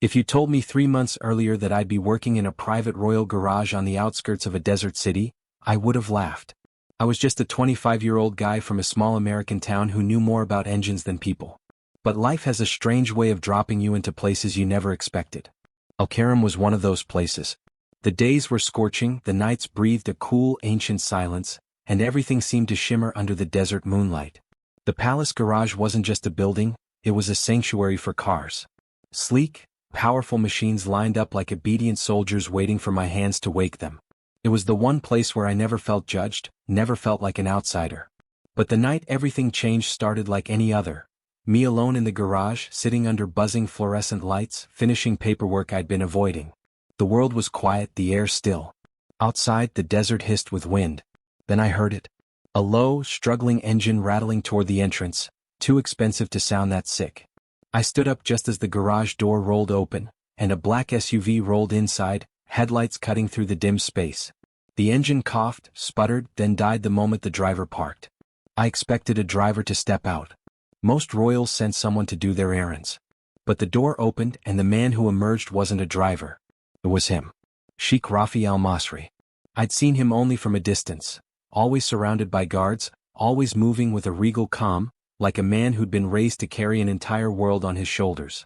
If you told me 3 months earlier that I'd be working in a private royal garage on the outskirts of a desert city, I would have laughed. I was just a 25-year-old guy from a small American town who knew more about engines than people. But life has a strange way of dropping you into places you never expected. Al-Karam was one of those places. The days were scorching, the nights breathed a cool, ancient silence, and everything seemed to shimmer under the desert moonlight. The palace garage wasn't just a building, it was a sanctuary for cars. Sleek, powerful machines lined up like obedient soldiers waiting for my hands to wake them. It was the one place where I never felt judged, never felt like an outsider. But the night everything changed started like any other. Me alone in the garage, sitting under buzzing fluorescent lights, finishing paperwork I'd been avoiding. The world was quiet, the air still. Outside, the desert hissed with wind. Then I heard it. A low, struggling engine rattling toward the entrance, too expensive to sound that sick. I stood up just as the garage door rolled open, and a black SUV rolled inside, headlights cutting through the dim space. The engine coughed, sputtered, then died the moment the driver parked. I expected a driver to step out. Most royals sent someone to do their errands. But the door opened and the man who emerged wasn't a driver. It was him. Sheikh Rafi al-Masri. I'd seen him only from a distance, always surrounded by guards, always moving with a regal calm, like a man who'd been raised to carry an entire world on his shoulders.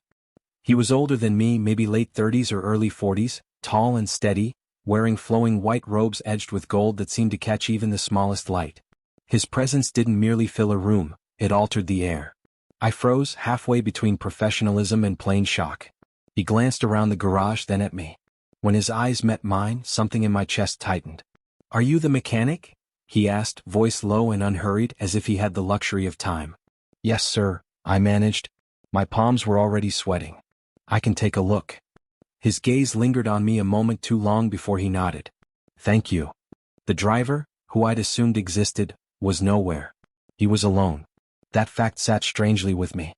He was older than me, maybe late 30s or early 40s, tall and steady, wearing flowing white robes edged with gold that seemed to catch even the smallest light. His presence didn't merely fill a room, it altered the air. I froze halfway between professionalism and plain shock. He glanced around the garage, then at me. When his eyes met mine, something in my chest tightened. "Are you the mechanic?" he asked, voice low and unhurried, as if he had the luxury of time. "Yes, sir," I managed. My palms were already sweating. "I can take a look." His gaze lingered on me a moment too long before he nodded. "Thank you." The driver, who I'd assumed existed, was nowhere. He was alone. That fact sat strangely with me.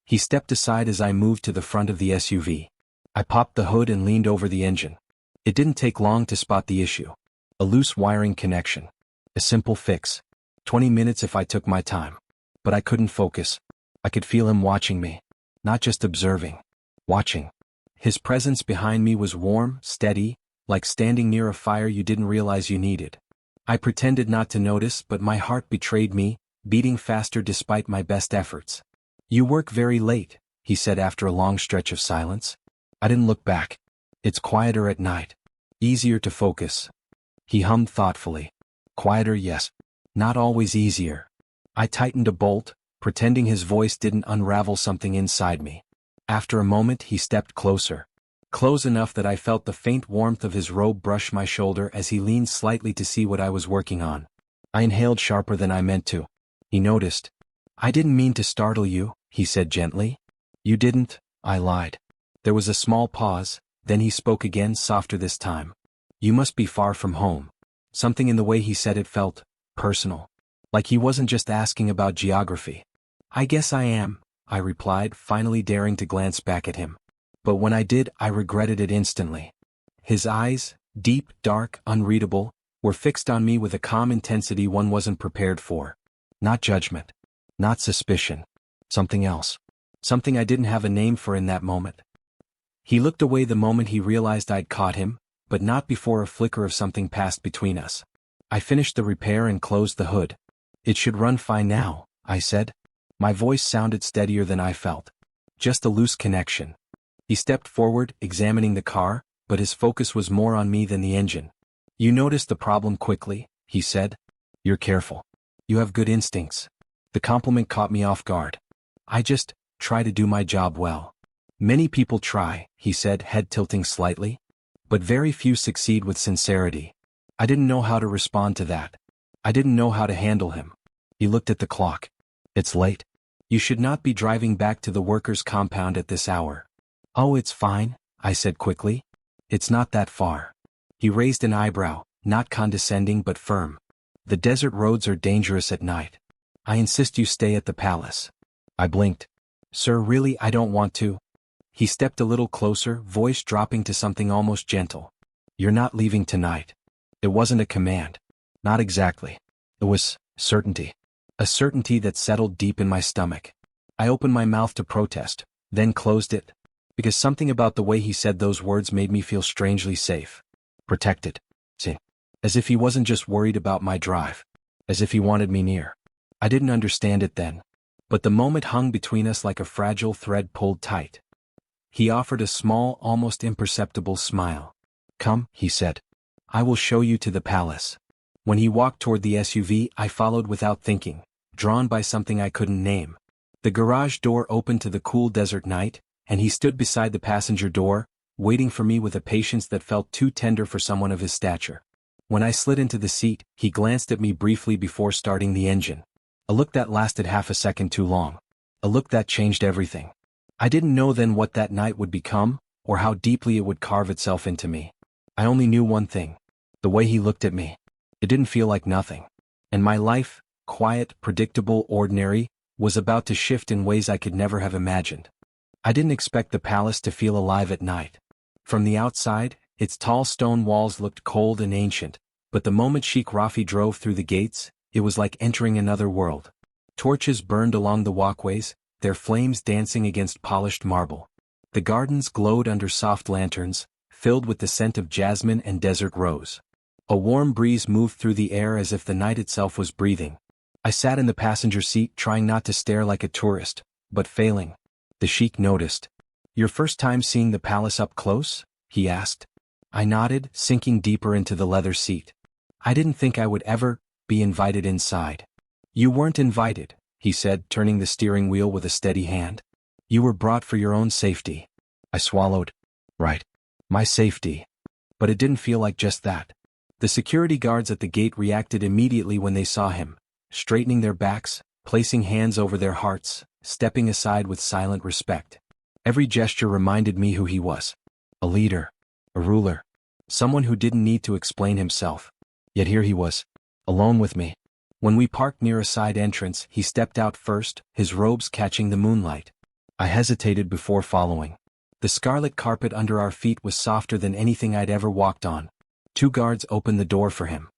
He stepped aside as I moved to the front of the SUV. I popped the hood and leaned over the engine. It didn't take long to spot the issue. A loose wiring connection. A simple fix. 20 minutes if I took my time. But I couldn't focus. I could feel him watching me. Not just observing. Watching. His presence behind me was warm, steady, like standing near a fire you didn't realize you needed. I pretended not to notice, but my heart betrayed me, beating faster despite my best efforts. "You work very late," he said after a long stretch of silence. I didn't look back. "It's quieter at night. Easier to focus." He hummed thoughtfully. "Quieter, yes. Not always easier." I tightened a bolt, pretending his voice didn't unravel something inside me. After a moment he stepped closer. Close enough that I felt the faint warmth of his robe brush my shoulder as he leaned slightly to see what I was working on. I inhaled sharper than I meant to. He noticed. "I didn't mean to startle you," he said gently. "You didn't," I lied. There was a small pause, then he spoke again, softer this time. "You must be far from home." Something in the way he said it felt personal. Like he wasn't just asking about geography. "I guess I am," I replied, finally daring to glance back at him. But when I did, I regretted it instantly. His eyes, deep, dark, unreadable, were fixed on me with a calm intensity one wasn't prepared for. Not judgment. Not suspicion. Something else. Something I didn't have a name for in that moment. He looked away the moment he realized I'd caught him, but not before a flicker of something passed between us. I finished the repair and closed the hood. "It should run fine now," I said. My voice sounded steadier than I felt. Just a loose connection. He stepped forward, examining the car, but his focus was more on me than the engine. "You noticed the problem quickly," he said. "You're careful. You have good instincts." The compliment caught me off guard. "I just try to do my job well." "Many people try," he said, head tilting slightly. "But very few succeed with sincerity." I didn't know how to respond to that. I didn't know how to handle him. He looked at the clock. "It's late. You should not be driving back to the workers' compound at this hour." "Oh, it's fine," I said quickly. "It's not that far." He raised an eyebrow, not condescending but firm. "The desert roads are dangerous at night. I insist you stay at the palace." I blinked. "Sir, really, I don't want to." He stepped a little closer, voice dropping to something almost gentle. "You're not leaving tonight." It wasn't a command. Not exactly. It was certainty. A certainty that settled deep in my stomach. I opened my mouth to protest, then closed it. because something about the way he said those words made me feel strangely safe. Protected. See? As if he wasn't just worried about my drive. As if he wanted me near. I didn't understand it then. But the moment hung between us like a fragile thread pulled tight. He offered a small, almost imperceptible smile. Come, he said. I will show you to the palace. When he walked toward the SUV, I followed without thinking, drawn by something I couldn't name. The garage door opened to the cool desert night, and he stood beside the passenger door, waiting for me with a patience that felt too tender for someone of his stature. When I slid into the seat, he glanced at me briefly before starting the engine. A look that lasted half a second too long. A look that changed everything. I didn't know then what that night would become, or how deeply it would carve itself into me. I only knew one thing. The way he looked at me. It didn't feel like nothing. And my life, quiet, predictable, ordinary, was about to shift in ways I could never have imagined. I didn't expect the palace to feel alive at night. From the outside, its tall stone walls looked cold and ancient, but the moment Sheikh Rafi drove through the gates, it was like entering another world. Torches burned along the walkways, their flames dancing against polished marble. The gardens glowed under soft lanterns, filled with the scent of jasmine and desert rose. A warm breeze moved through the air as if the night itself was breathing. I sat in the passenger seat trying not to stare like a tourist, but failing. The sheikh noticed. Your first time seeing the palace up close? He asked. I nodded, sinking deeper into the leather seat. I didn't think I would ever be invited inside. You weren't invited, he said, turning the steering wheel with a steady hand. You were brought for your own safety. I swallowed. Right. My safety. But it didn't feel like just that. The security guards at the gate reacted immediately when they saw him, straightening their backs, placing hands over their hearts, stepping aside with silent respect. Every gesture reminded me who he was. A leader. A ruler. Someone who didn't need to explain himself. Yet here he was, alone with me. When we parked near a side entrance, he stepped out first, his robes catching the moonlight. I hesitated before following. The scarlet carpet under our feet was softer than anything I'd ever walked on. 2 guards opened the door for him.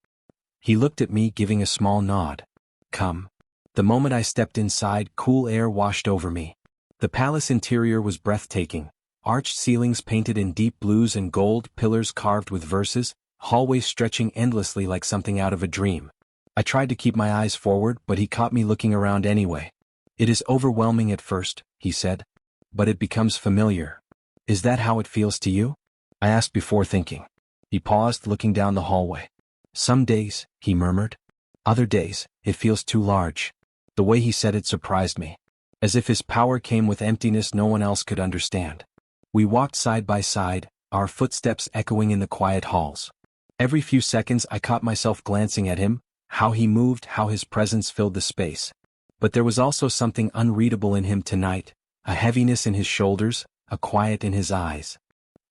He looked at me, giving a small nod. Come. The moment I stepped inside, cool air washed over me. The palace interior was breathtaking. Arched ceilings painted in deep blues and gold, pillars carved with verses, hallways stretching endlessly like something out of a dream. I tried to keep my eyes forward, but he caught me looking around anyway. It is overwhelming at first, he said. But it becomes familiar. Is that how it feels to you? I asked before thinking. He paused, looking down the hallway. Some days, he murmured. Other days, it feels too large. The way he said it surprised me. As if his power came with emptiness no one else could understand. We walked side by side, our footsteps echoing in the quiet halls. Every few seconds I caught myself glancing at him, how he moved, how his presence filled the space. But there was also something unreadable in him tonight, a heaviness in his shoulders, a quiet in his eyes.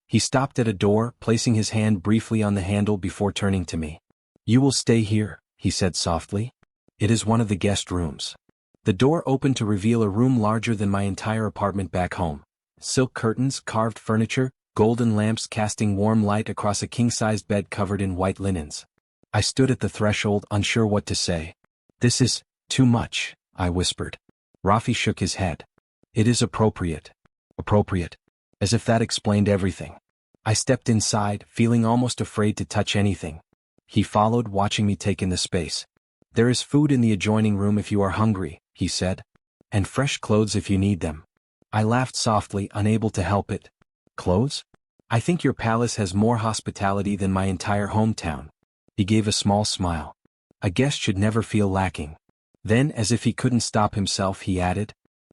He stopped at a door, placing his hand briefly on the handle before turning to me. You will stay here, he said softly. It is one of the guest rooms. The door opened to reveal a room larger than my entire apartment back home. Silk curtains, carved furniture, golden lamps casting warm light across a king-sized bed covered in white linens. I stood at the threshold, unsure what to say. This is too much, I whispered. Rafi shook his head. It is appropriate. Appropriate. As if that explained everything. I stepped inside, feeling almost afraid to touch anything. He followed, watching me take in the space. There is food in the adjoining room if you are hungry, he said. And fresh clothes if you need them. I laughed softly, unable to help it. Clothes? I think your palace has more hospitality than my entire hometown. He gave a small smile. A guest should never feel lacking. Then, as if he couldn't stop himself, he added,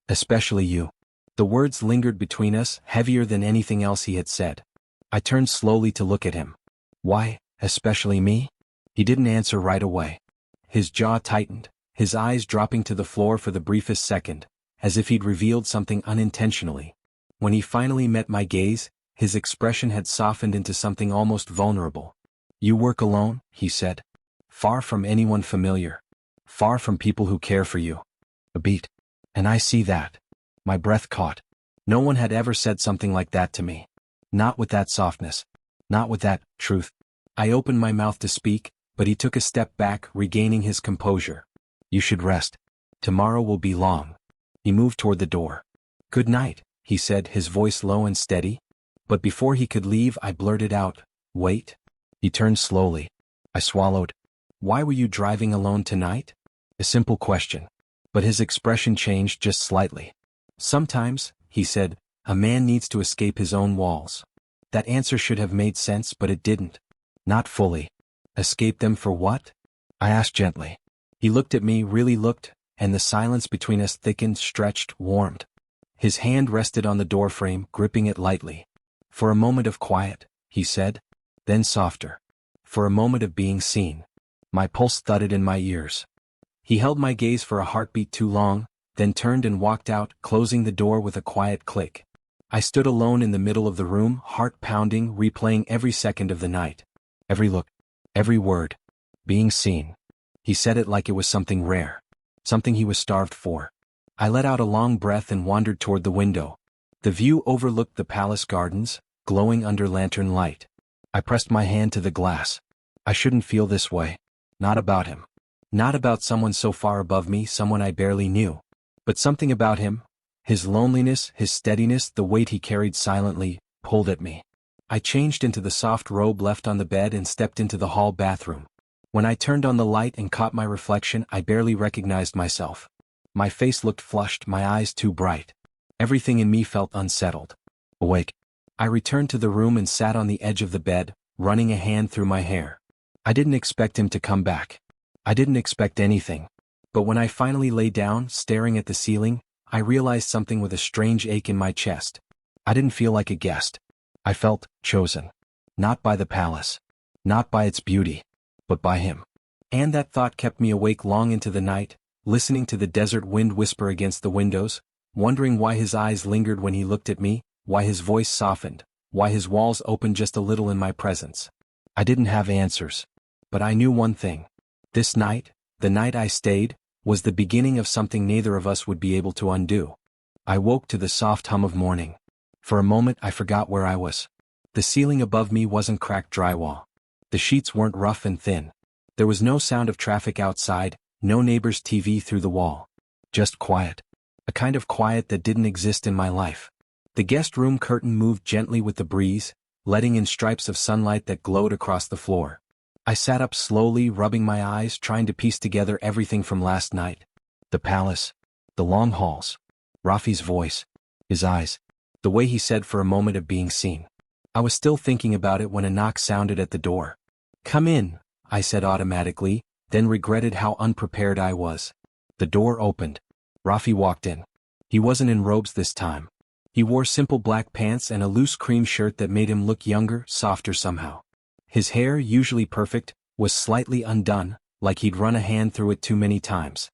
especially you. The words lingered between us, heavier than anything else he had said. I turned slowly to look at him. Why, especially me? He didn't answer right away. His jaw tightened, his eyes dropping to the floor for the briefest second, as if he'd revealed something unintentionally. When he finally met my gaze, his expression had softened into something almost vulnerable. You work alone, he said. Far from anyone familiar. Far from people who care for you. A beat. And I see that. My breath caught. No one had ever said something like that to me. Not with that softness. Not with that truth. I opened my mouth to speak, but he took a step back, regaining his composure. You should rest. Tomorrow will be long. He moved toward the door. Good night, he said, his voice low and steady. But before he could leave, I blurted out, "Wait." He turned slowly. I swallowed. "Why were you driving alone tonight?" A simple question. But his expression changed just slightly. "Sometimes," he said, "a man needs to escape his own walls." That answer should have made sense, but it didn't. Not fully. "Escape them for what?" I asked gently. He looked at me, really looked, and the silence between us thickened, stretched, warmed. His hand rested on the doorframe, gripping it lightly. "For a moment of quiet," he said. Then softer. "For a moment of being seen." My pulse thudded in my ears. He held my gaze for a heartbeat too long, then turned and walked out, closing the door with a quiet click. I stood alone in the middle of the room, heart pounding, replaying every second of the night. Every look. Every word. Being seen. He said it like it was something rare. Something he was starved for. I let out a long breath and wandered toward the window. The view overlooked the palace gardens, glowing under lantern light. I pressed my hand to the glass. I shouldn't feel this way. Not about him. Not about someone so far above me, someone I barely knew. But something about him, his loneliness, his steadiness, the weight he carried silently, pulled at me. I changed into the soft robe left on the bed and stepped into the hall bathroom. When I turned on the light and caught my reflection, I barely recognized myself. My face looked flushed, my eyes too bright. Everything in me felt unsettled. Awake. I returned to the room and sat on the edge of the bed, running a hand through my hair. I didn't expect him to come back. I didn't expect anything. But when I finally lay down, staring at the ceiling, I realized something with a strange ache in my chest. I didn't feel like a guest. I felt chosen. Not by the palace. Not by its beauty. But by him. And that thought kept me awake long into the night, listening to the desert wind whisper against the windows, wondering why his eyes lingered when he looked at me, why his voice softened, why his walls opened just a little in my presence. I didn't have answers. But I knew one thing. This night, the night I stayed, was the beginning of something neither of us would be able to undo. I woke to the soft hum of morning. For a moment I forgot where I was. The ceiling above me wasn't cracked drywall. The sheets weren't rough and thin. There was no sound of traffic outside, no neighbor's TV through the wall. Just quiet. A kind of quiet that didn't exist in my life. The guest room curtain moved gently with the breeze, letting in stripes of sunlight that glowed across the floor. I sat up slowly, rubbing my eyes, trying to piece together everything from last night. The palace. The long halls. Rafi's voice. His eyes. The way he said for a moment of being seen. I was still thinking about it when a knock sounded at the door. "Come in," I said automatically, then regretted how unprepared I was. The door opened. Rafi walked in. He wasn't in robes this time. He wore simple black pants and a loose cream shirt that made him look younger, softer somehow. His hair, usually perfect, was slightly undone, like he'd run a hand through it too many times.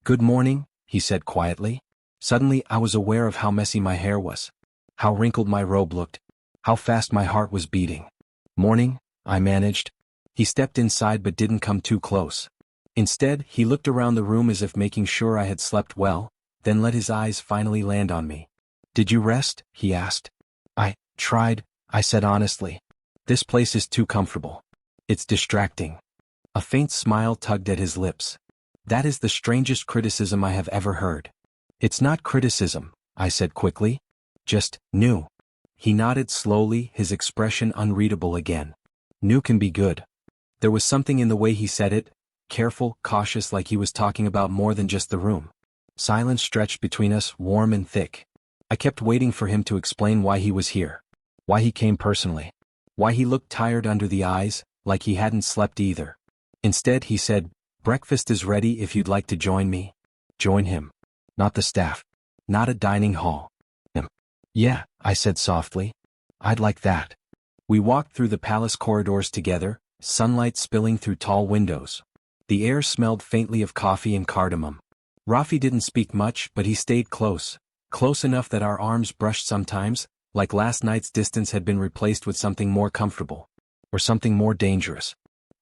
"Good morning," he said quietly. Suddenly I was aware of how messy my hair was. How wrinkled my robe looked. How fast my heart was beating. "Morning," I managed. He stepped inside but didn't come too close. Instead, he looked around the room as if making sure I had slept well, then let his eyes finally land on me. "Did you rest?" he asked. "I tried," I said honestly. "This place is too comfortable. It's distracting." A faint smile tugged at his lips. "That is the strangest criticism I have ever heard." "It's not criticism," I said quickly. "Just new." He nodded slowly, his expression unreadable again. "New can be good." There was something in the way he said it, careful, cautious, like he was talking about more than just the room. Silence stretched between us, warm and thick. I kept waiting for him to explain why he was here. Why he came personally. Why he looked tired under the eyes, like he hadn't slept either. Instead he said, "Breakfast is ready if you'd like to join me." Join him. Not the staff. Not a dining hall. Him. "Yeah," I said softly. "I'd like that." We walked through the palace corridors together, sunlight spilling through tall windows. The air smelled faintly of coffee and cardamom. Rafi didn't speak much, but he stayed close. Close enough that our arms brushed sometimes, like last night's distance had been replaced with something more comfortable. Or something more dangerous.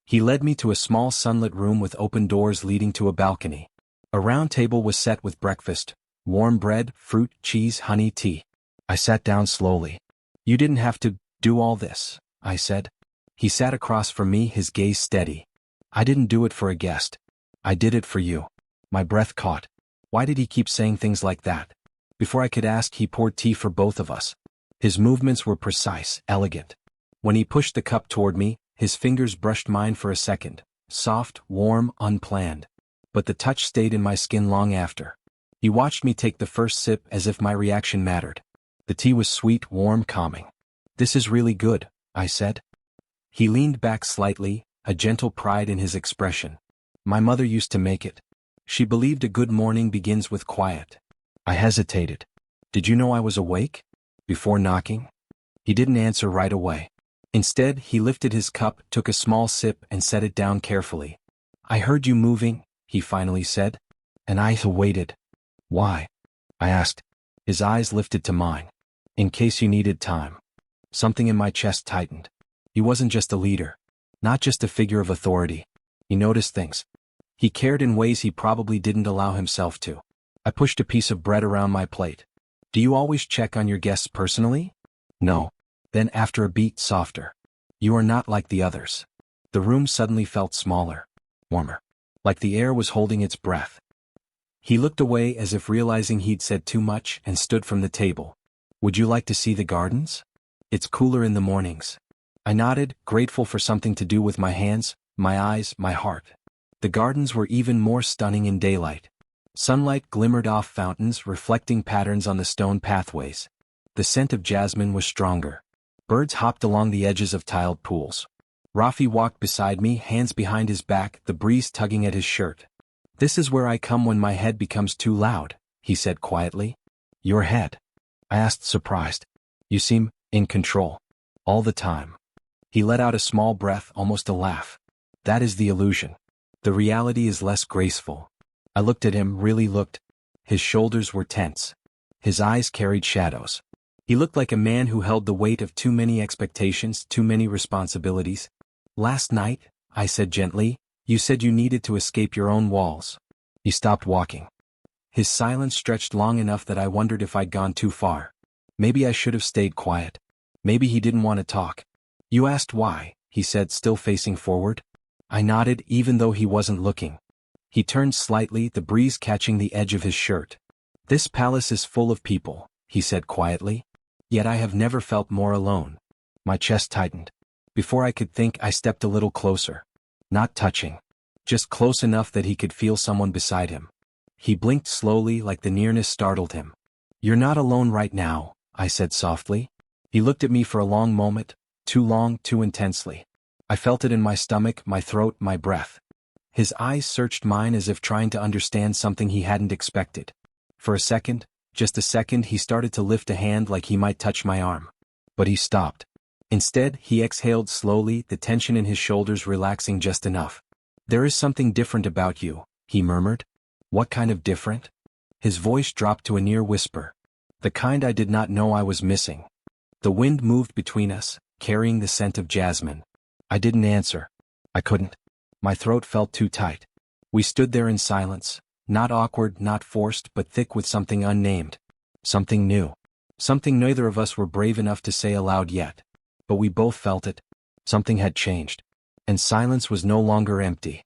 He led me to a small sunlit room with open doors leading to a balcony. A round table was set with breakfast, warm bread, fruit, cheese, honey, tea. I sat down slowly. "You didn't have to do all this," I said. He sat across from me, his gaze steady. "I didn't do it for a guest. I did it for you." My breath caught. Why did he keep saying things like that? Before I could ask, he poured tea for both of us. His movements were precise, elegant. When he pushed the cup toward me, his fingers brushed mine for a second, soft, warm, unplanned. But the touch stayed in my skin long after. He watched me take the first sip as if my reaction mattered. The tea was sweet, warm, calming. "This is really good," I said. He leaned back slightly, a gentle pride in his expression. "My mother used to make it. She believed a good morning begins with quiet." I hesitated. "Did you know I was awake?" Before knocking. He didn't answer right away. Instead, he lifted his cup, took a small sip, and set it down carefully. "I heard you moving," he finally said. And I waited. "Why?" I asked. His eyes lifted to mine. "In case you needed time." Something in my chest tightened. He wasn't just a leader. Not just a figure of authority. He noticed things. He cared in ways he probably didn't allow himself to. I pushed a piece of bread around my plate. "Do you always check on your guests personally?" "No." Then after a beat, softer. "You are not like the others." The room suddenly felt smaller, warmer, like the air was holding its breath. He looked away as if realizing he'd said too much and stood from the table. "Would you like to see the gardens? It's cooler in the mornings." I nodded, grateful for something to do with my hands, my eyes, my heart. The gardens were even more stunning in daylight. Sunlight glimmered off fountains, reflecting patterns on the stone pathways. The scent of jasmine was stronger. Birds hopped along the edges of tiled pools. Rafi walked beside me, hands behind his back, the breeze tugging at his shirt. "This is where I come when my head becomes too loud," he said quietly. "Your head?" I asked, surprised. "You seem in control. All the time." He let out a small breath, almost a laugh. "That is the illusion. The reality is less graceful." I looked at him, really looked. His shoulders were tense. His eyes carried shadows. He looked like a man who held the weight of too many expectations, too many responsibilities. "Last night," I said gently, "you said you needed to escape your own walls." He stopped walking. His silence stretched long enough that I wondered if I'd gone too far. Maybe I should have stayed quiet. Maybe he didn't want to talk. "You asked why," he said, still facing forward. I nodded, even though he wasn't looking. He turned slightly, the breeze catching the edge of his shirt. "This palace is full of people," he said quietly. "Yet I have never felt more alone." My chest tightened. Before I could think, I stepped a little closer. Not touching. Just close enough that he could feel someone beside him. He blinked slowly, like the nearness startled him. "You're not alone right now," I said softly. He looked at me for a long moment, too long, too intensely. I felt it in my stomach, my throat, my breath. His eyes searched mine as if trying to understand something he hadn't expected. For a second, just a second, he started to lift a hand like he might touch my arm. But he stopped. Instead, he exhaled slowly, the tension in his shoulders relaxing just enough. "There is something different about you," he murmured. "What kind of different?" His voice dropped to a near whisper. The kind I did not know I was missing. The wind moved between us, carrying the scent of jasmine. I didn't answer. I couldn't. My throat felt too tight. We stood there in silence, not awkward, not forced, but thick with something unnamed. Something new. Something neither of us were brave enough to say aloud yet. But we both felt it. Something had changed. And silence was no longer empty.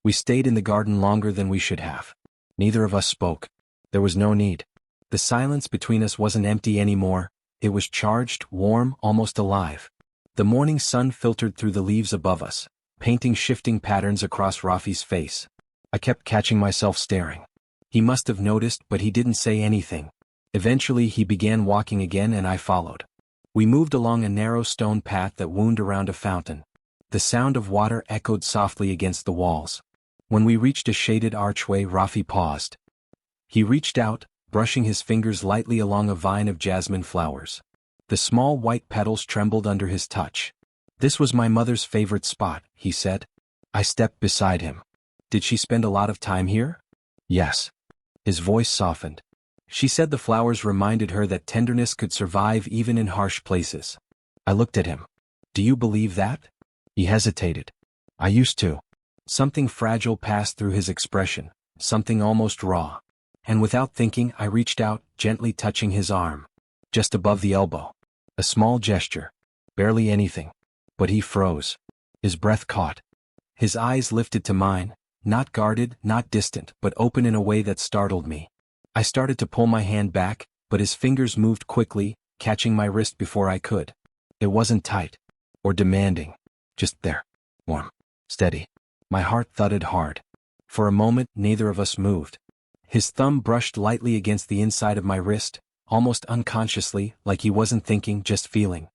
We stayed in the garden longer than we should have. Neither of us spoke. There was no need. The silence between us wasn't empty anymore. It was charged, warm, almost alive. The morning sun filtered through the leaves above us, painting shifting patterns across Rafi's face. I kept catching myself staring. He must have noticed, but he didn't say anything. Eventually he began walking again and I followed. We moved along a narrow stone path that wound around a fountain. The sound of water echoed softly against the walls. When we reached a shaded archway, Rafi paused. He reached out, brushing his fingers lightly along a vine of jasmine flowers. The small white petals trembled under his touch. "This was my mother's favorite spot," he said. I stepped beside him. "Did she spend a lot of time here?" "Yes." His voice softened. "She said the flowers reminded her that tenderness could survive even in harsh places." I looked at him. "Do you believe that?" He hesitated. "I used to." Something fragile passed through his expression, something almost raw. And without thinking, I reached out, gently touching his arm. Just above the elbow. A small gesture. Barely anything. But he froze. His breath caught. His eyes lifted to mine, not guarded, not distant, but open in a way that startled me. I started to pull my hand back, but his fingers moved quickly, catching my wrist before I could. It wasn't tight or demanding, just there, warm, steady. My heart thudded hard. For a moment, neither of us moved. His thumb brushed lightly against the inside of my wrist, almost unconsciously, like he wasn't thinking, just feeling.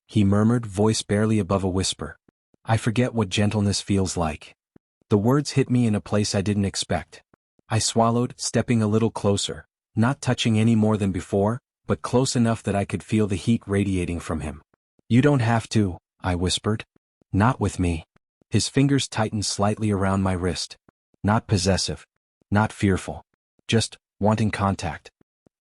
He murmured, voice barely above a whisper. I forget what gentleness feels like. The words hit me in a place I didn't expect. I swallowed, stepping a little closer, not touching any more than before, but close enough that I could feel the heat radiating from him. You don't have to, I whispered. Not with me. His fingers tightened slightly around my wrist. Not possessive. Not fearful. Just wanting contact.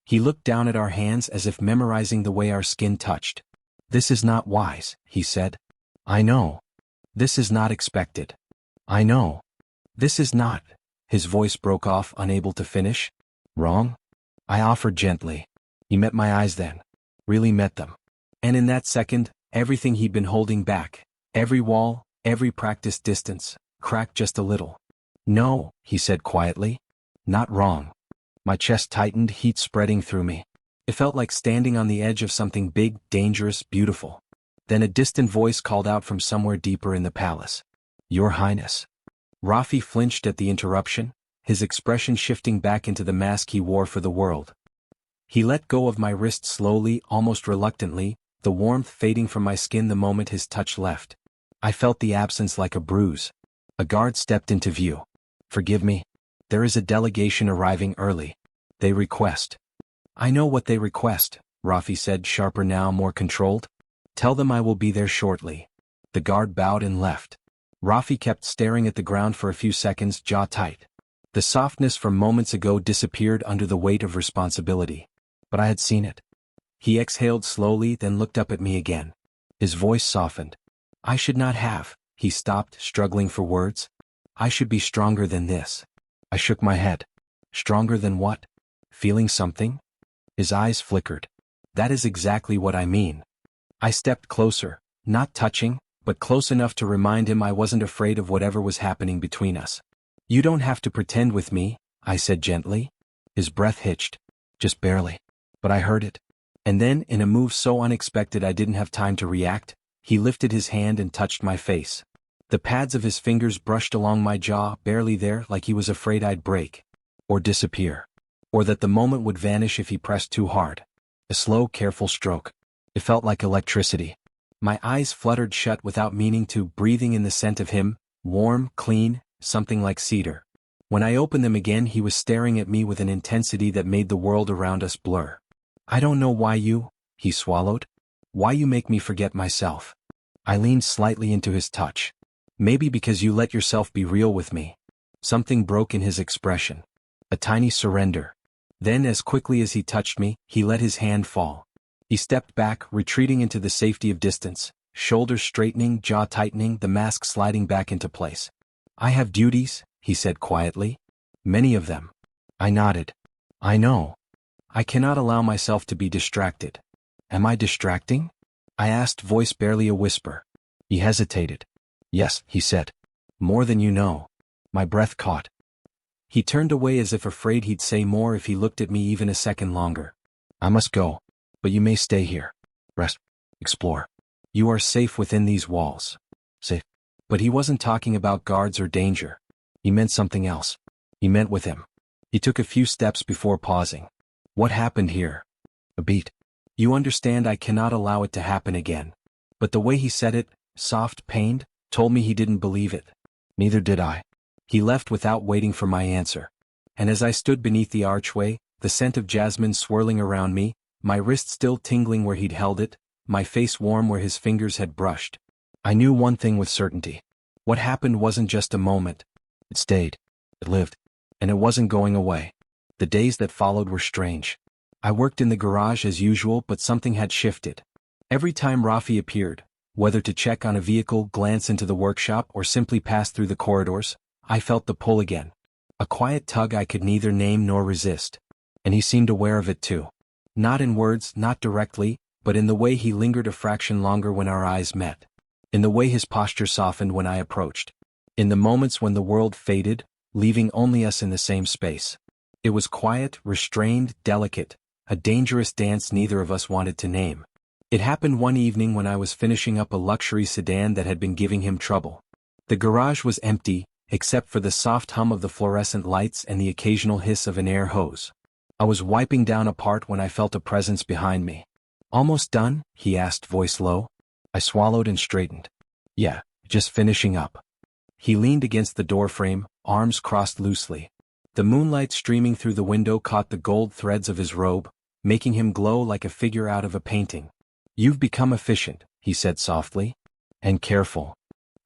He looked down at our hands as if memorizing the way our skin touched. This is not wise, he said. I know. This is not expected. I know. This is not. His voice broke off, unable to finish. Wrong? I offered gently. He met my eyes then. Really met them. And in that second, everything he'd been holding back, every wall, every practiced distance, cracked just a little. No, he said quietly. Not wrong. My chest tightened, heat spreading through me. It felt like standing on the edge of something big, dangerous, beautiful. Then a distant voice called out from somewhere deeper in the palace. Your Highness. Rafi flinched at the interruption, his expression shifting back into the mask he wore for the world. He let go of my wrist slowly, almost reluctantly, the warmth fading from my skin the moment his touch left. I felt the absence like a bruise. A guard stepped into view. Forgive me. There is a delegation arriving early. They request. I know what they request, Rafi said, sharper now, more controlled. Tell them I will be there shortly. The guard bowed and left. Rafi kept staring at the ground for a few seconds, jaw tight. The softness from moments ago disappeared under the weight of responsibility. But I had seen it. He exhaled slowly, then looked up at me again. His voice softened. I should not have. He stopped, struggling for words. I should be stronger than this. I shook my head. Stronger than what? Feeling something? His eyes flickered. That is exactly what I mean. I stepped closer, not touching, but close enough to remind him I wasn't afraid of whatever was happening between us. You don't have to pretend with me, I said gently. His breath hitched. Just barely. But I heard it. And then, in a move so unexpected I didn't have time to react, he lifted his hand and touched my face. The pads of his fingers brushed along my jaw, barely there, like he was afraid I'd break. Or disappear. Or that the moment would vanish if he pressed too hard. A slow, careful stroke. It felt like electricity. My eyes fluttered shut without meaning to, breathing in the scent of him, warm, clean, something like cedar. When I opened them again, he was staring at me with an intensity that made the world around us blur. I don't know why you, he swallowed. Why you make me forget myself. I leaned slightly into his touch. Maybe because you let yourself be real with me. Something broke in his expression. A tiny surrender. Then, as quickly as he touched me, he let his hand fall. He stepped back, retreating into the safety of distance, shoulders straightening, jaw tightening, the mask sliding back into place. I have duties, he said quietly. Many of them. I nodded. I know. I cannot allow myself to be distracted. Am I distracting? I asked, voice barely a whisper. He hesitated. Yes, he said. More than you know. My breath caught. He turned away as if afraid he'd say more if he looked at me even a second longer. I must go. But you may stay here. Rest. Explore. You are safe within these walls. Safe. But he wasn't talking about guards or danger. He meant something else. He meant with him. He took a few steps before pausing. What happened here? A beat. You understand I cannot allow it to happen again. But the way he said it, soft, pained, told me he didn't believe it. Neither did I. He left without waiting for my answer. And as I stood beneath the archway, the scent of jasmine swirling around me, my wrist still tingling where he'd held it, my face warm where his fingers had brushed, I knew one thing with certainty. What happened wasn't just a moment. It stayed. It lived. And it wasn't going away. The days that followed were strange. I worked in the garage as usual, but something had shifted. Every time Rafi appeared, whether to check on a vehicle, glance into the workshop, or simply pass through the corridors, I felt the pull again. A quiet tug I could neither name nor resist. And he seemed aware of it too. Not in words, not directly, but in the way he lingered a fraction longer when our eyes met. In the way his posture softened when I approached. In the moments when the world faded, leaving only us in the same space. It was quiet, restrained, delicate, a dangerous dance neither of us wanted to name. It happened one evening when I was finishing up a luxury sedan that had been giving him trouble. The garage was empty, except for the soft hum of the fluorescent lights and the occasional hiss of an air hose. I was wiping down a part when I felt a presence behind me. "Almost done?" he asked, voice low. I swallowed and straightened. "Yeah, just finishing up." He leaned against the doorframe, arms crossed loosely. The moonlight streaming through the window caught the gold threads of his robe, making him glow like a figure out of a painting. "You've become efficient," he said softly. "And careful."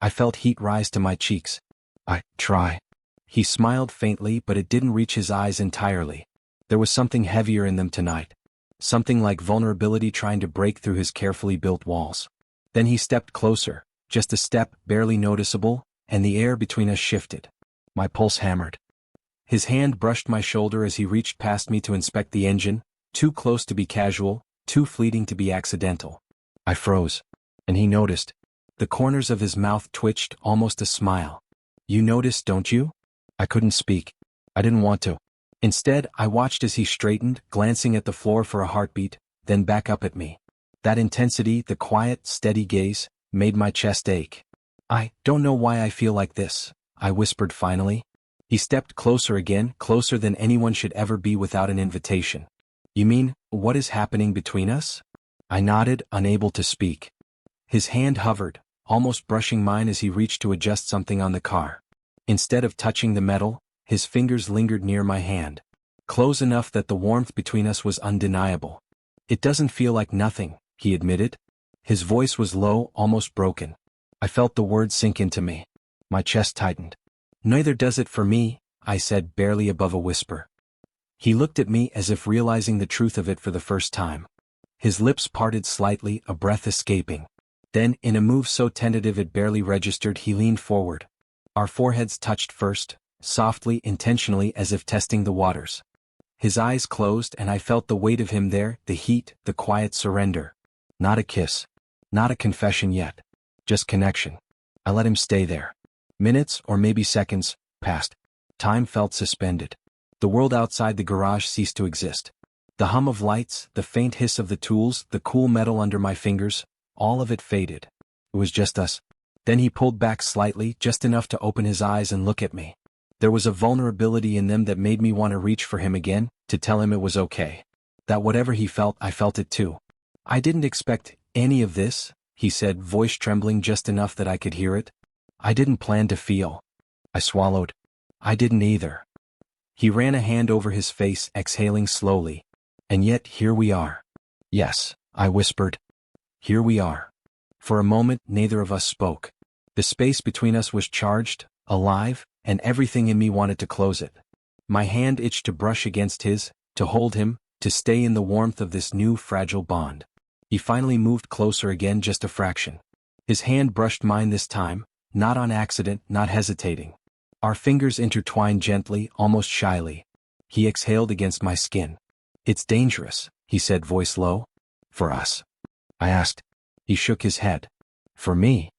I felt heat rise to my cheeks. "I try." He smiled faintly, but it didn't reach his eyes entirely. There was something heavier in them tonight. Something like vulnerability trying to break through his carefully built walls. Then he stepped closer, just a step, barely noticeable, and the air between us shifted. My pulse hammered. His hand brushed my shoulder as he reached past me to inspect the engine, too close to be casual, too fleeting to be accidental. I froze. And he noticed. The corners of his mouth twitched, almost a smile. "You notice, don't you?" I couldn't speak. I didn't want to. Instead, I watched as he straightened, glancing at the floor for a heartbeat, then back up at me. That intensity, the quiet, steady gaze, made my chest ache. "I don't know why I feel like this," I whispered finally. He stepped closer again, closer than anyone should ever be without an invitation. "You mean, what is happening between us?" I nodded, unable to speak. His hand hovered, almost brushing mine as he reached to adjust something on the car. Instead of touching the metal, his fingers lingered near my hand. Close enough that the warmth between us was undeniable. "It doesn't feel like nothing," he admitted. His voice was low, almost broken. I felt the words sink into me. My chest tightened. "Neither does it for me," I said, barely above a whisper. He looked at me as if realizing the truth of it for the first time. His lips parted slightly, a breath escaping. Then, in a move so tentative it barely registered, he leaned forward. Our foreheads touched first, softly, intentionally, as if testing the waters. His eyes closed and I felt the weight of him there, the heat, the quiet surrender. Not a kiss. Not a confession yet. Just connection. I let him stay there. Minutes, or maybe seconds, passed. Time felt suspended. The world outside the garage ceased to exist. The hum of lights, the faint hiss of the tools, the cool metal under my fingers, all of it faded. It was just us. Then he pulled back slightly, just enough to open his eyes and look at me. There was a vulnerability in them that made me want to reach for him again, to tell him it was okay. That whatever he felt, I felt it too. "I didn't expect any of this," he said, voice trembling just enough that I could hear it. "I didn't plan to feel." I swallowed. "I didn't either." He ran a hand over his face, exhaling slowly. "And yet, here we are." "Yes," I whispered. "Here we are." For a moment, neither of us spoke. The space between us was charged, alive, and everything in me wanted to close it. My hand itched to brush against his, to hold him, to stay in the warmth of this new, fragile bond. He finally moved closer again, just a fraction. His hand brushed mine this time, not on accident, not hesitating. Our fingers intertwined gently, almost shyly. He exhaled against my skin. "It's dangerous," he said, voice low. "For us?" I asked. He shook his head. "For me?"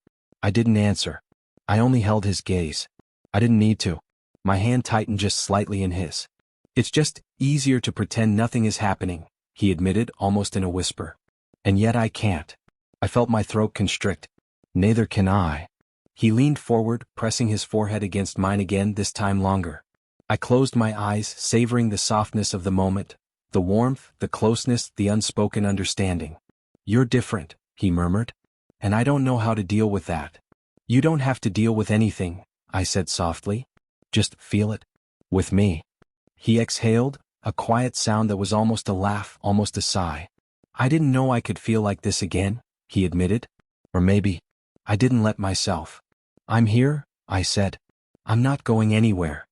I didn't answer. I only held his gaze. I didn't need to. My hand tightened just slightly in his. "It's just easier to pretend nothing is happening," he admitted, almost in a whisper. "And yet I can't." I felt my throat constrict. "Neither can I." He leaned forward, pressing his forehead against mine again, this time longer. I closed my eyes, savoring the softness of the moment, the warmth, the closeness, the unspoken understanding. "You're different," he murmured. "And I don't know how to deal with that." "You don't have to deal with anything," I said softly. "Just feel it. With me." He exhaled, a quiet sound that was almost a laugh, almost a sigh. "I didn't know I could feel like this again," he admitted. "Or maybe I didn't let myself." "I'm here," I said. "I'm not going anywhere."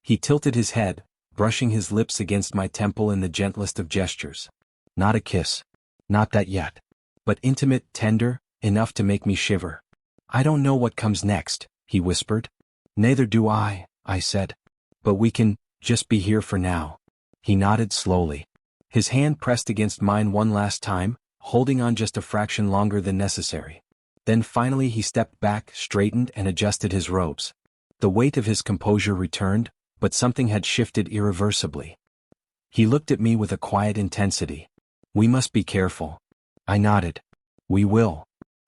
He tilted his head, brushing his lips against my temple in the gentlest of gestures. "Not a kiss. Not that yet. But intimate, tender, enough to make me shiver." "I don't know what comes next," he whispered. "Neither do I said. "But we can just be here for now." He nodded slowly. His hand pressed against mine one last time, holding on just a fraction longer than necessary. Then finally he stepped back, straightened, and adjusted his robes. The weight of his composure returned, but something had shifted irreversibly. He looked at me with a quiet intensity. We must be careful. I nodded. We will.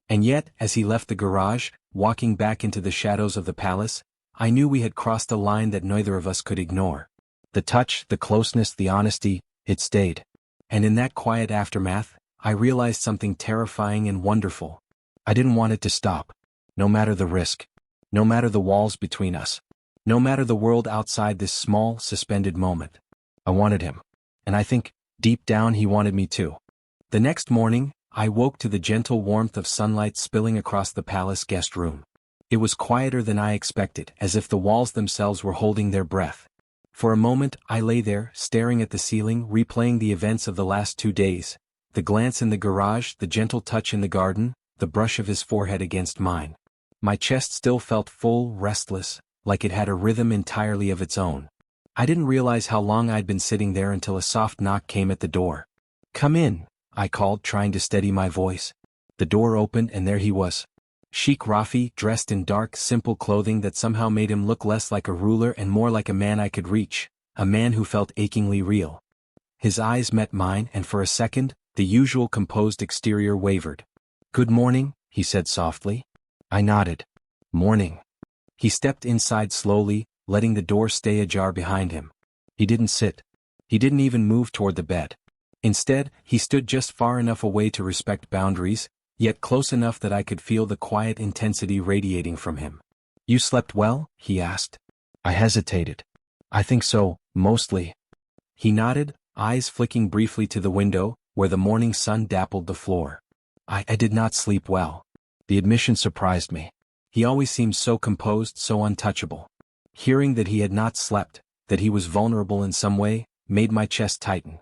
And yet, as he left the garage, walking back into the shadows of the palace, I knew we had crossed a line that neither of us could ignore. The touch, the closeness, the honesty, it stayed. And in that quiet aftermath, I realized something terrifying and wonderful. I didn't want it to stop. No matter the risk. No matter the walls between us. No matter the world outside this small, suspended moment. I wanted him. And I think, deep down, he wanted me too. The next morning, I woke to the gentle warmth of sunlight spilling across the palace guest room. It was quieter than I expected, as if the walls themselves were holding their breath. For a moment, I lay there, staring at the ceiling, replaying the events of the last 2 days. The glance in the garage, the gentle touch in the garden, the brush of his forehead against mine. My chest still felt full, restless, like it had a rhythm entirely of its own. I didn't realize how long I'd been sitting there until a soft knock came at the door. "Come in," I called, trying to steady my voice. The door opened and there he was. Sheikh Rafi, dressed in dark, simple clothing that somehow made him look less like a ruler and more like a man I could reach, a man who felt achingly real. His eyes met mine, and for a second, the usual composed exterior wavered. "Good morning," he said softly. I nodded. "Morning." He stepped inside slowly, letting the door stay ajar behind him. He didn't sit. He didn't even move toward the bed. Instead, he stood just far enough away to respect boundaries, yet close enough that I could feel the quiet intensity radiating from him. "You slept well?" he asked. I hesitated. "I think so, mostly." He nodded, eyes flicking briefly to the window, where the morning sun dappled the floor. I did not sleep well. The admission surprised me. He always seemed so composed, so untouchable. Hearing that he had not slept, that he was vulnerable in some way, made my chest tighten.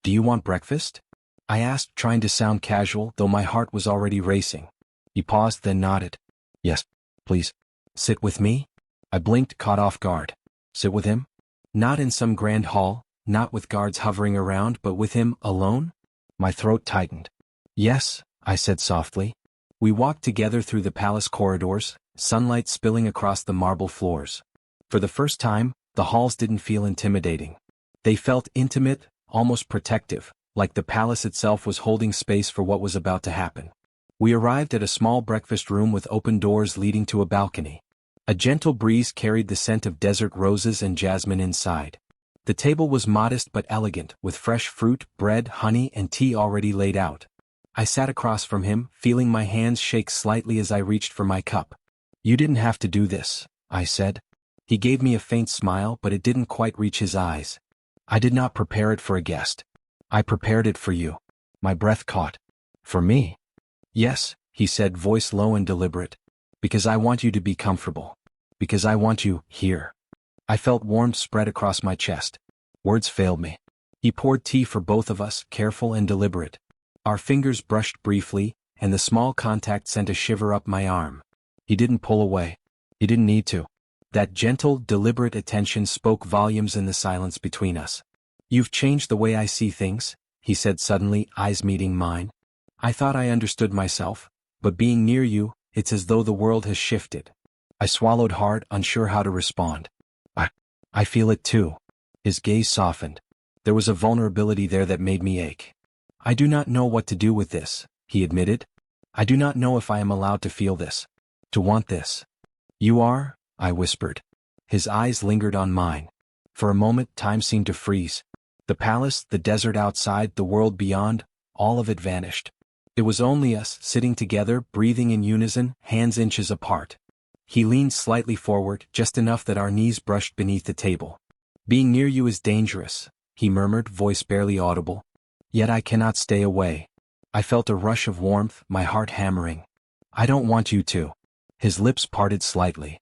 "Do you want breakfast?" I asked, trying to sound casual, though my heart was already racing. He paused, then nodded. "Yes, please." "Sit with me?" I blinked, caught off guard. Sit with him? Not in some grand hall, not with guards hovering around, but with him, alone? My throat tightened. "Yes," I said softly. We walked together through the palace corridors, sunlight spilling across the marble floors. For the first time, the halls didn't feel intimidating. They felt intimate, almost protective, like the palace itself was holding space for what was about to happen. We arrived at a small breakfast room with open doors leading to a balcony. A gentle breeze carried the scent of desert roses and jasmine inside. The table was modest but elegant, with fresh fruit, bread, honey, and tea already laid out. I sat across from him, feeling my hands shake slightly as I reached for my cup. "You didn't have to do this," I said. He gave me a faint smile, but it didn't quite reach his eyes. "I did not prepare it for a guest. I prepared it for you." My breath caught. "For me?" "Yes," he said, voice low and deliberate. "Because I want you to be comfortable. Because I want you here." I felt warmth spread across my chest. Words failed me. He poured tea for both of us, careful and deliberate. Our fingers brushed briefly, and the small contact sent a shiver up my arm. He didn't pull away. He didn't need to. That gentle, deliberate attention spoke volumes in the silence between us. "You've changed the way I see things," he said suddenly, eyes meeting mine. "I thought I understood myself, but being near you, it's as though the world has shifted." I swallowed hard, unsure how to respond. I feel it too." His gaze softened. There was a vulnerability there that made me ache. "I do not know what to do with this," he admitted. "I do not know if I am allowed to feel this. To want this." "You are," I whispered. His eyes lingered on mine. For a moment, time seemed to freeze. The palace, the desert outside, the world beyond, all of it vanished. It was only us, sitting together, breathing in unison, hands inches apart. He leaned slightly forward, just enough that our knees brushed beneath the table. "Being near you is dangerous," he murmured, voice barely audible. "Yet I cannot stay away." I felt a rush of warmth, my heart hammering. "I don't want you to." His lips parted slightly.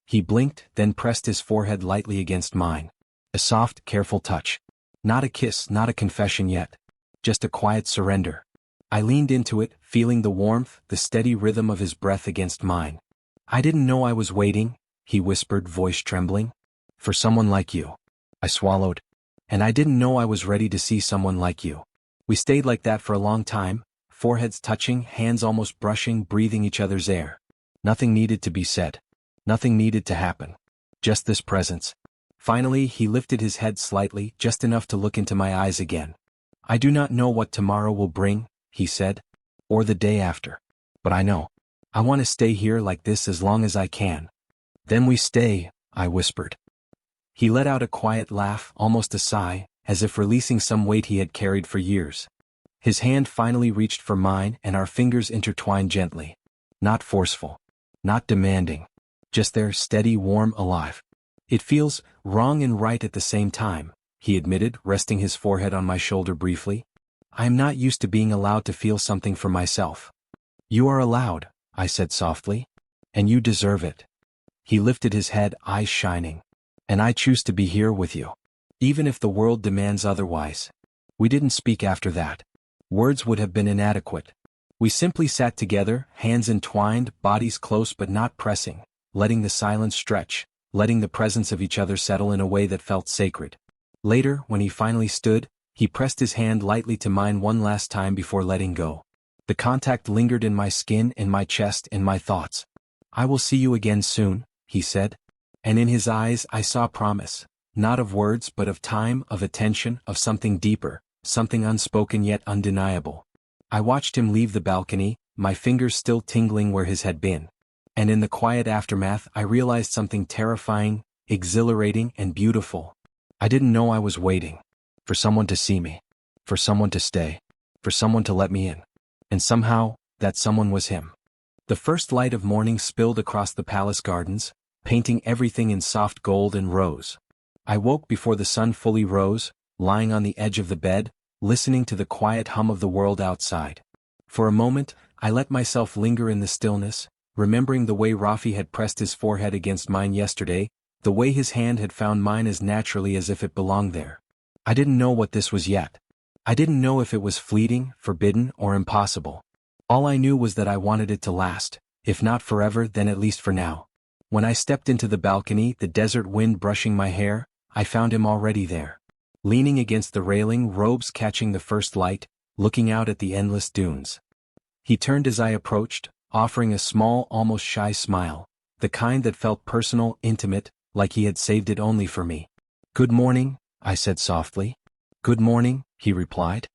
He blinked, then pressed his forehead lightly against mine. A soft, careful touch. Not a kiss, not a confession yet. Just a quiet surrender. I leaned into it, feeling the warmth, the steady rhythm of his breath against mine. "I didn't know I was waiting," he whispered, voice trembling. "For someone like you." I swallowed. "And I didn't know I was ready to see someone like you." We stayed like that for a long time, foreheads touching, hands almost brushing, breathing each other's air. Nothing needed to be said. Nothing needed to happen. Just this presence. Finally, he lifted his head slightly, just enough to look into my eyes again. "I do not know what tomorrow will bring," he said, "or the day after. But I know. I want to stay here like this as long as I can." "Then we stay," I whispered. He let out a quiet laugh, almost a sigh, as if releasing some weight he had carried for years. His hand finally reached for mine and our fingers intertwined gently. Not forceful. Not demanding. Just there, steady, warm, alive. "It feels wrong and right at the same time," he admitted, resting his forehead on my shoulder briefly. "I am not used to being allowed to feel something for myself." "You are allowed," I said softly. "And you deserve it." He lifted his head, eyes shining. "And I choose to be here with you. Even if the world demands otherwise." We didn't speak after that. Words would have been inadequate. We simply sat together, hands entwined, bodies close but not pressing, letting the silence stretch, letting the presence of each other settle in a way that felt sacred. Later, when he finally stood, he pressed his hand lightly to mine one last time before letting go. The contact lingered in my skin, in my chest, in my thoughts. "I will see you again soon," he said. And in his eyes I saw promise, not of words but of time, of attention, of something deeper, something unspoken yet undeniable. I watched him leave the balcony, my fingers still tingling where his had been. And in the quiet aftermath I realized something terrifying, exhilarating, and beautiful. I didn't know I was waiting. For someone to see me. For someone to stay. For someone to let me in. And somehow, that someone was him. The first light of morning spilled across the palace gardens, painting everything in soft gold and rose. I woke before the sun fully rose, lying on the edge of the bed, listening to the quiet hum of the world outside. For a moment, I let myself linger in the stillness, remembering the way Rafi had pressed his forehead against mine yesterday, the way his hand had found mine as naturally as if it belonged there. I didn't know what this was yet. I didn't know if it was fleeting, forbidden, or impossible. All I knew was that I wanted it to last, if not forever then at least for now. When I stepped into the balcony, the desert wind brushing my hair, I found him already there. Leaning against the railing, robes catching the first light, looking out at the endless dunes. He turned as I approached, offering a small, almost shy smile, the kind that felt personal, intimate, like he had saved it only for me. "Good morning," I said softly. "Good morning," he replied.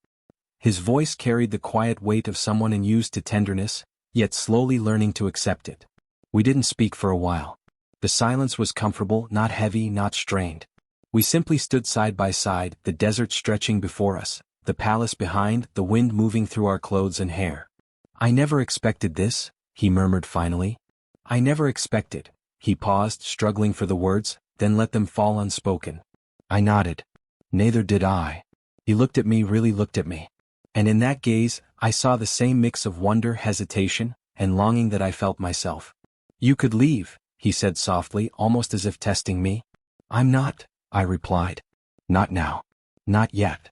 His voice carried the quiet weight of someone unused to tenderness, yet slowly learning to accept it. We didn't speak for a while. The silence was comfortable, not heavy, not strained. We simply stood side by side, the desert stretching before us, the palace behind, the wind moving through our clothes and hair. "I never expected this," he murmured finally. "I never expected." He paused, struggling for the words, then let them fall unspoken. I nodded. "Neither did I." He looked at me, really looked at me. And in that gaze, I saw the same mix of wonder, hesitation, and longing that I felt myself. "You could leave," he said softly, almost as if testing me. "I'm not," I replied. "Not now. Not yet."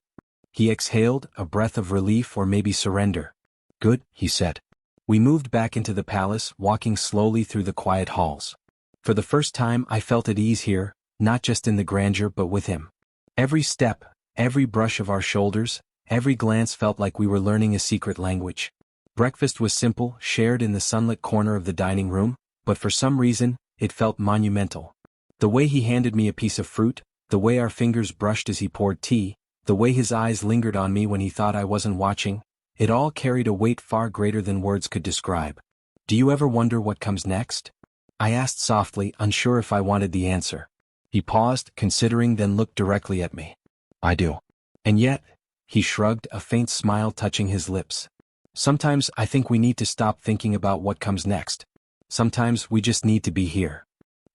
He exhaled, a breath of relief or maybe surrender. "Good," he said. We moved back into the palace, walking slowly through the quiet halls. For the first time I felt at ease here, not just in the grandeur but with him. Every step, every brush of our shoulders, every glance felt like we were learning a secret language. Breakfast was simple, shared in the sunlit corner of the dining room, but for some reason, it felt monumental. The way he handed me a piece of fruit, the way our fingers brushed as he poured tea, the way his eyes lingered on me when he thought I wasn't watching, it all carried a weight far greater than words could describe. "Do you ever wonder what comes next?" I asked softly, unsure if I wanted the answer. He paused, considering, then looked directly at me. "I do. And yet," he shrugged, a faint smile touching his lips. "Sometimes I think we need to stop thinking about what comes next. Sometimes we just need to be here."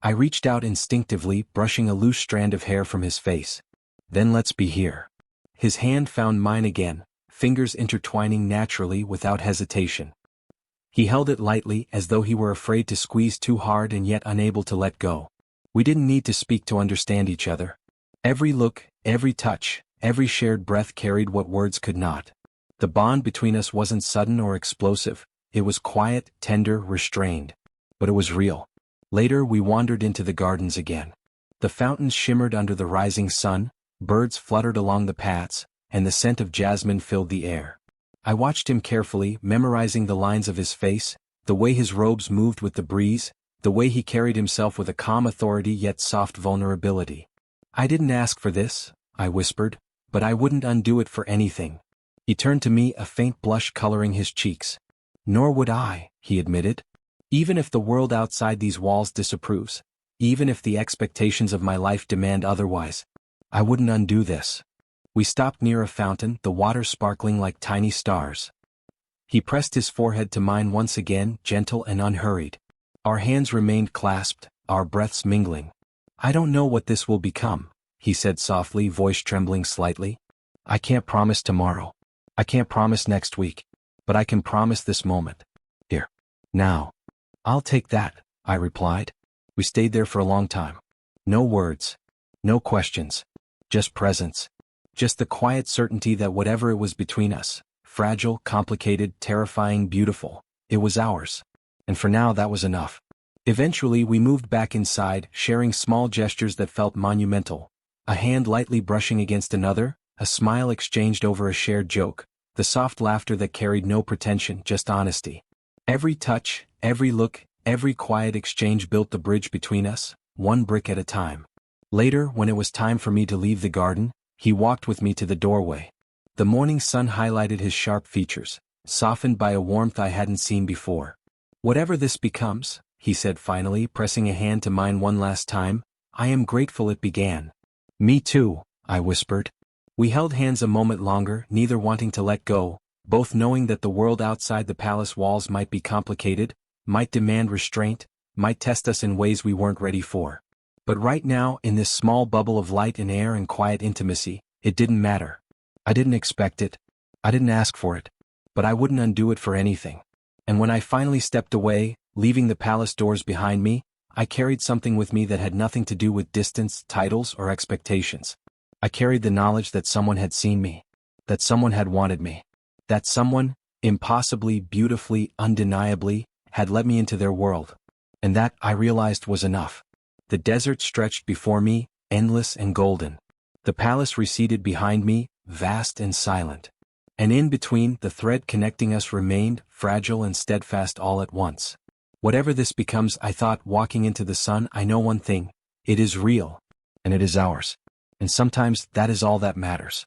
I reached out instinctively, brushing a loose strand of hair from his face. "Then let's be here." His hand found mine again, fingers intertwining naturally without hesitation. He held it lightly, as though he were afraid to squeeze too hard and yet unable to let go. We didn't need to speak to understand each other. Every look, every touch, every shared breath carried what words could not. The bond between us wasn't sudden or explosive, it was quiet, tender, restrained. But it was real. Later we wandered into the gardens again. The fountains shimmered under the rising sun, birds fluttered along the paths, and the scent of jasmine filled the air. I watched him carefully, memorizing the lines of his face, the way his robes moved with the breeze, the way he carried himself with a calm authority yet soft vulnerability. "I didn't ask for this," I whispered, "but I wouldn't undo it for anything." He turned to me, a faint blush coloring his cheeks. "Nor would I," he admitted. "Even if the world outside these walls disapproves, even if the expectations of my life demand otherwise, I wouldn't undo this." We stopped near a fountain, the water sparkling like tiny stars. He pressed his forehead to mine once again, gentle and unhurried. Our hands remained clasped, our breaths mingling. "I don't know what this will become," he said softly, voice trembling slightly. "I can't promise tomorrow. I can't promise next week. But I can promise this moment. Here. Now." "I'll take that," I replied. We stayed there for a long time. No words. No questions. Just presence. Just the quiet certainty that whatever it was between us, fragile, complicated, terrifying, beautiful, it was ours. And for now that was enough. Eventually we moved back inside, sharing small gestures that felt monumental. A hand lightly brushing against another, a smile exchanged over a shared joke, the soft laughter that carried no pretension, just honesty. Every touch, every look, every quiet exchange built the bridge between us, one brick at a time. Later, when it was time for me to leave the garden, he walked with me to the doorway. The morning sun highlighted his sharp features, softened by a warmth I hadn't seen before. "Whatever this becomes," he said finally, pressing a hand to mine one last time, "I am grateful it began." "Me too," I whispered. We held hands a moment longer, neither wanting to let go, both knowing that the world outside the palace walls might be complicated, might demand restraint, might test us in ways we weren't ready for. But right now, in this small bubble of light and air and quiet intimacy, it didn't matter. I didn't expect it. I didn't ask for it. But I wouldn't undo it for anything. And when I finally stepped away, leaving the palace doors behind me, I carried something with me that had nothing to do with distance, titles, or expectations. I carried the knowledge that someone had seen me. That someone had wanted me. That someone, impossibly, beautifully, undeniably, had let me into their world. And that, I realized, was enough. The desert stretched before me, endless and golden. The palace receded behind me, vast and silent. And in between, the thread connecting us remained, fragile and steadfast all at once. Whatever this becomes, I thought, walking into the sun, I know one thing. It is real. And it is ours. And sometimes, that is all that matters.